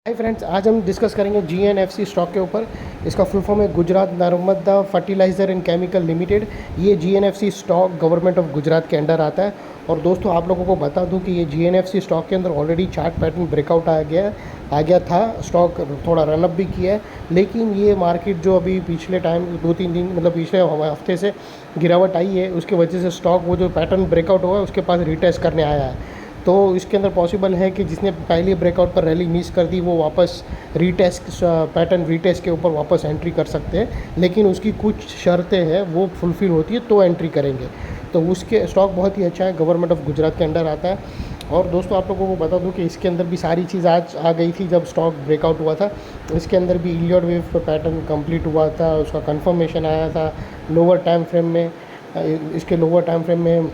Hi friends, आज हम discuss करेंगे जीएनएफसी स्टॉक के ऊपर। इसका फुल फॉर्म है Gujarat Narmada fertilizer and chemical limited. ये GNFC stock government of Gujarat के अंडर आता है। और दोस्तों आप लोगों को बता दूं कि ये जीएनएफसी स्टॉक के अंदर ऑलरेडी चार्ट पैटर्न ब्रेकआउट आ गया था। स्टॉक थोड़ा रनअप भी किया है, लेकिन ये मार्केट जो अभी पिछले टाइम 2-3 दिन मतलब पिछले हफ्ते से गिरावट आई है, उसकी वजह से स्टॉक वो जो पैटर्न ब्रेकआउट हुआ है उसके पास रिटेस्ट करने आया है। तो इसके अंदर पॉसिबल है कि जिसने पहले ब्रेकआउट पर रैली मिस कर दी वो वापस रीटेस्ट पैटर्न रीटेस्ट के ऊपर वापस एंट्री कर सकते हैं, लेकिन उसकी कुछ शर्तें हैं वो फुलफ़िल होती है तो एंट्री करेंगे। तो उसके स्टॉक बहुत ही अच्छा है, गवर्नमेंट ऑफ गुजरात के अंडर आता है। और दोस्तों आप लोगों को बता दूं कि इसके अंदर भी सारी चीज़ आज आ गई थी जब स्टॉक ब्रेकआउट हुआ था। इसके अंदर भी इलियड वेव पैटर्न कंप्लीट हुआ था, उसका कंफर्मेशन आया था लोअर टाइम फ्रेम में। इसके लोअर टाइम फ्रेम में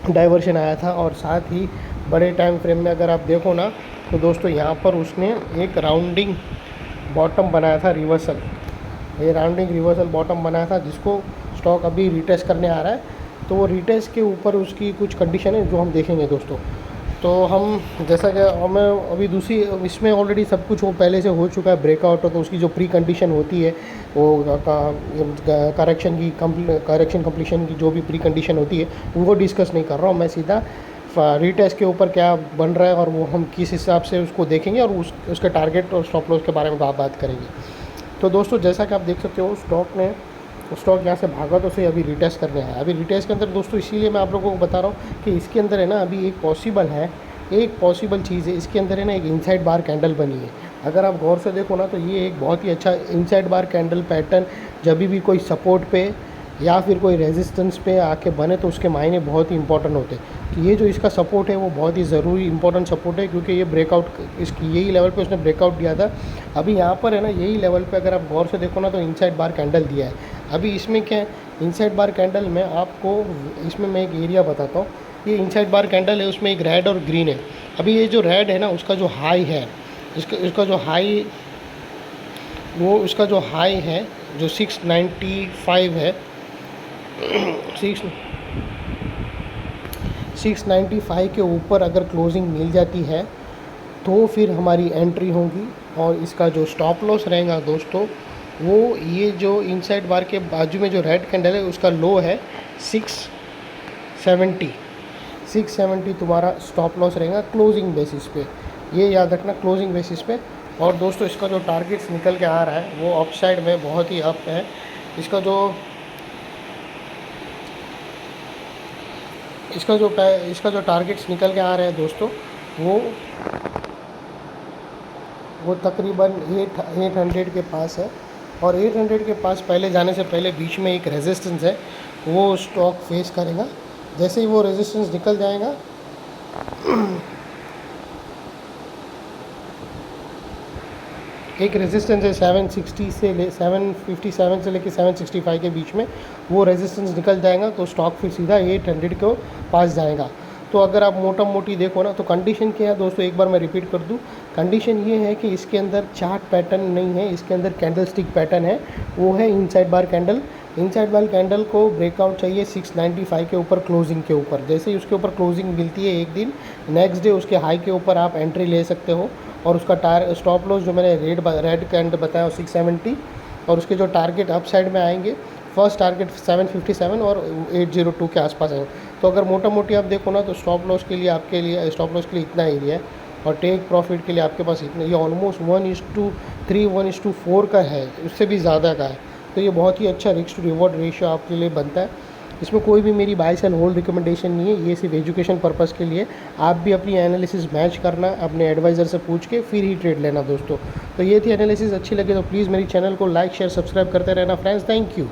डाइवर्शन आया था, और साथ ही बड़े टाइम फ्रेम में अगर आप देखो ना तो दोस्तों यहाँ पर उसने एक राउंडिंग बॉटम बनाया था, रिवर्सल। ये राउंडिंग रिवर्सल बॉटम बनाया था जिसको स्टॉक अभी रिटेस्ट करने आ रहा है। तो वो रिटेस्ट के ऊपर उसकी कुछ कंडीशन है जो हम देखेंगे दोस्तों। तो हम जैसा कि हमें अभी दूसरी इसमें ऑलरेडी सब कुछ वो पहले से हो चुका है ब्रेकआउट, तो उसकी जो प्री कंडीशन होती है वो करेक्शन कंप्लीशन की जो भी प्री कंडीशन होती है वो डिस्कस नहीं कर रहा हूँ मैं। सीधा रीटेस्ट के ऊपर क्या बन रहा है और वो हम किस हिसाब से उसको देखेंगे और उसके टारगेट और स्टॉप लॉस के बारे में बात करेंगे। तो दोस्तों जैसा कि आप देख सकते हो स्टॉक यहाँ से भागा तो सही, अभी रिटेस्ट करने आया। अभी रिटेस्ट के अंदर दोस्तों इसीलिए मैं आप लोगों को बता रहा हूँ कि इसके अंदर है ना अभी एक पॉसिबल चीज़ है। इसके अंदर है ना एक इनसाइड बार कैंडल बनी है। अगर आप गौर से देखो ना तो ये एक बहुत ही अच्छा इनसाइड बार कैंडल पैटर्न जब भी कोई सपोर्ट पे या फिर कोई रेजिस्टेंस पे आके बने तो उसके मायने बहुत ही इंपॉर्टेंट होते हैं। कि ये जो इसका सपोर्ट है वो बहुत ही ज़रूरी इंपॉर्टेंट सपोर्ट है, क्योंकि ये ब्रेकआउट इसकी यही लेवल पे उसने ब्रेकआउट दिया था। अभी यहाँ पर है ना यही लेवल पे अगर आप गौर से देखो ना तो इनसाइड बार कैंडल दिया है। अभी इसमें क्या है, इनसाइड बार कैंडल में आपको इसमें मैं एक एरिया बताता हूँ। ये इनसाइड बार कैंडल है, उसमें एक रेड और ग्रीन है। अभी ये जो रेड है ना उसका जो हाई है, इसका जो हाई वो उसका जो हाई है जो 695 है, 695 के ऊपर अगर क्लोजिंग मिल जाती है तो फिर हमारी एंट्री होगी। और इसका जो स्टॉप लॉस रहेगा दोस्तों वो ये जो इनसाइड बार के बाजू में जो रेड कैंडल है उसका लो है 670 तुम्हारा स्टॉप लॉस रहेगा क्लोजिंग बेसिस पे, ये याद रखना क्लोजिंग बेसिस पे। और दोस्तों इसका जो टारगेट्स निकल के आ रहा है वो अप साइड में बहुत ही अप है। इसका जो टारगेट्स निकल के आ रहे हैं दोस्तों वो तकरीबन 800 के पास है। और 800 के पास पहले जाने से पहले बीच में एक रेजिस्टेंस है, वो स्टॉक फेस करेगा। जैसे ही वो रेजिस्टेंस निकल जाएगा एक रेजिस्टेंस है 757 से लेकर 765 के बीच में, वो रेजिस्टेंस निकल जाएगा तो स्टॉक फिर सीधा 800 को पास जाएगा। तो अगर आप मोटी देखो ना तो कंडीशन क्या है दोस्तों, एक बार मैं रिपीट कर दूं। कंडीशन ये है कि इसके अंदर चार्ट पैटर्न नहीं है, इसके अंदर कैंडल स्टिक पैटर्न है। वो है इनसाइड बार कैंडल। इनसाइड बार कैंडल को ब्रेकआउट चाहिए 695 के ऊपर क्लोजिंग के ऊपर। जैसे ही उसके ऊपर क्लोजिंग मिलती है एक दिन, नेक्स्ट डे उसके हाई के ऊपर आप एंट्री ले सकते हो। और उसका स्टॉप लॉस जो मैंने रेड कैंडल बताया 670, और उसके जो टारगेट अप साइड में आएंगे, फर्स्ट टारगेट 757 और 802 के आसपास है। तो अगर मोटी आप देखो ना तो स्टॉप लॉस के लिए इतना एरिया है, और टेक प्रॉफिट के लिए आपके पास इतना, ये ऑलमोस्ट 1:3 1:4 का है, उससे भी ज़्यादा का है। तो ये बहुत ही अच्छा रिस्क टू रिवॉर्ड रेशियो आपके लिए बनता है। इसमें कोई भी मेरी बाय सेल होल्ड रिकमेंडेशन नहीं है, ये सिर्फ एजुकेशन पर्पस के लिए। आप भी अपनी एनालिसिस मैच करना, अपने एडवाइज़र से पूछ के फिर ही ट्रेड लेना दोस्तों। तो ये थी एनालिसिस। अच्छी लगे तो प्लीज़ मेरी चैनल को लाइक शेयर सब्सक्राइब करते रहना फ्रेंड्स। Thank you.